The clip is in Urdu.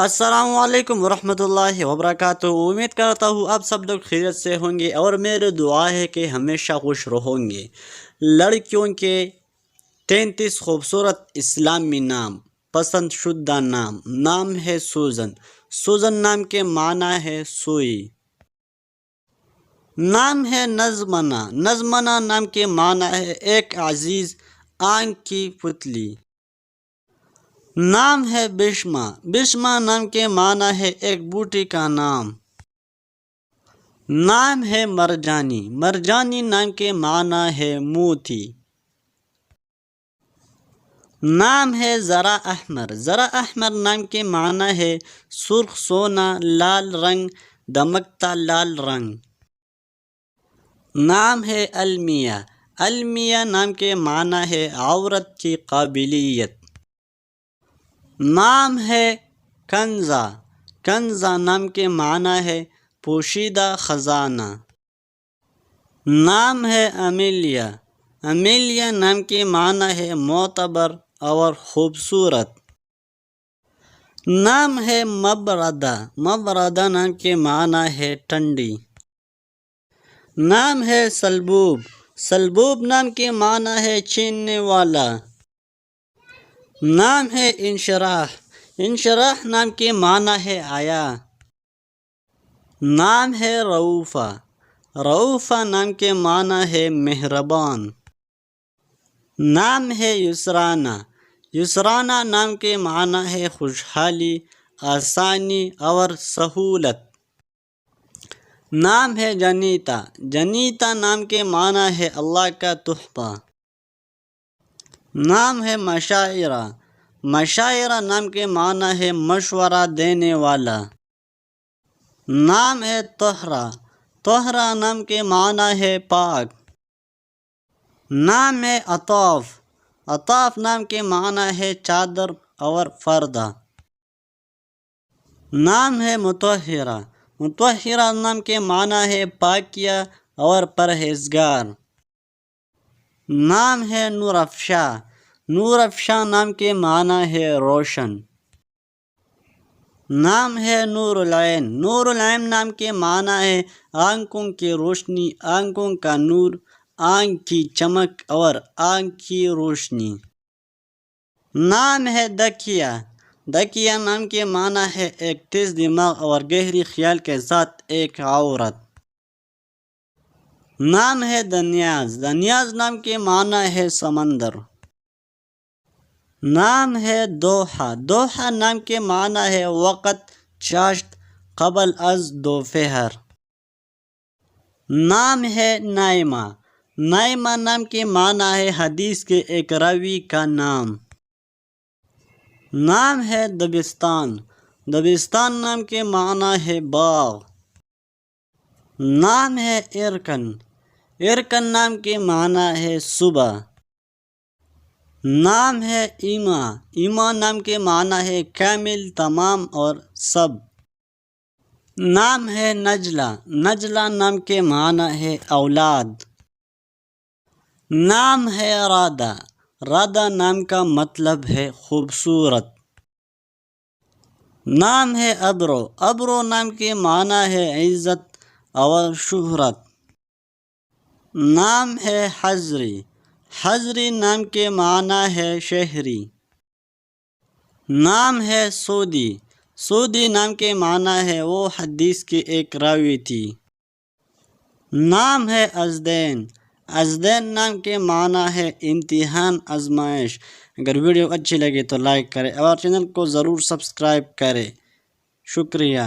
السلام علیکم ورحمۃ اللہ وبرکاتہ۔ امید کرتا ہوں آپ سب لوگ خیریت سے ہوں گے اور میری دعا ہے کہ ہمیشہ خوش رہوں گے۔ لڑکیوں کے 33 خوبصورت اسلامی نام، پسند شدہ نام ہے سوزن۔ سوزن نام کے معنی ہے سوئی۔ نام ہے نظمنا۔ نظمنا نام کے معنی ہے ایک عزیز آنکھ کی پتلی۔ نام ہے بشما۔ بشما نام کے معنی ہے ایک بوٹی کا نام۔ نام ہے مرجانی۔ مرجانی نام کے معنی ہے موتی۔ نام ہے زرع احمر۔ زرع احمر نام کے معنی ہے سرخ سونا، لال رنگ، دمکتا لال رنگ۔ نام ہے المیہ۔ المیہ نام کے معنی ہے عورت کی قابلیت۔ نام ہے کنزا۔ کنزا نام کے معنی ہے پوشیدہ خزانہ۔ نام ہے امیلیہ۔ امیلیہ نام کے معنی ہے معتبر اور خوبصورت۔ نام ہے مبردہ۔ مبردہ نام کے معنی ہے ٹھنڈی۔ نام ہے سلبوب۔ سلبوب نام کے معنی ہے چھیننے والا۔ نام ہے انشراح۔ انشراح نام کے معنی ہے حیا۔ نام ہے رؤوفہ۔ رؤوفہ نام کے معنی ہے مہربان۔ نام ہے یسرانہ۔ یسرانہ نام کے معنی ہے خوشحالی، آسانی اور سہولت۔ نام ہے جنیتا۔ جنیتا نام کے معنی ہے اللہ کا تحفہ۔ نام ہے مشاعرہ۔ مشاعرہ نام کے معنی ہے مشورہ دینے والا۔ نام ہے طہرہ۔ طہرہ نام کے معنی ہے پاک۔ نام ہے عطاف۔ عطاف نام کے معنی ہے چادر اور پردہ۔ نام ہے مطہرہ۔ مطہرہ نام کے معنی ہے پاکیہ اور پرہیزگار۔ نام ہے نور افشا۔ نور افشا نام کے معنی ہے روشن۔ نام ہے نور العین۔ نور العین نام کے معنی ہے آنکھوں کی روشنی، آنکھوں کا نور، آنکھ کی چمک اور آنکھ کی روشنی۔ نام ہے دکھیا۔ دکھیا نام کے معنی ہے ایک تیز دماغ اور گہری خیال کے ساتھ ایک عورت۔ نام ہے دنیاز۔ دنیاز نام کے معنی ہے سمندر۔ نام ہے دوحہ۔ دوحہ نام کے معنی ہے وقت، چاشت، قبل از دوپہر۔ نام ہے نائمہ۔ نائمہ نام کے معنی ہے حدیث کے ایک راوی کا نام۔ نام ہے دبستان۔ دبستان نام کے معنی ہے باغ۔ نام ہے ارکن۔ ارکن نام کے معنی ہے صبح۔ نام ہے ایما۔ ایما نام کے معنی ہے کامل، تمام اور سب۔ نام ہے نجلہ۔ نجلہ نام کے معنی ہے اولاد۔ نام ہے رادہ۔ رادہ نام کا مطلب ہے خوبصورت۔ نام ہے ابرو۔ ابرو نام کے معنی ہے عزت اور شہرت۔ نام ہے حضری۔ حضری نام کے معنی ہے شہری۔ نام ہے سودی۔ سودی نام کے معنی ہے وہ حدیث کی ایک راوی تھی۔ نام ہے ازدین۔ ازدین نام کے معنی ہے امتحان، آزمائش۔ اگر ویڈیو اچھی لگے تو لائک کریں اور چینل کو ضرور سبسکرائب کریں۔ شکریہ۔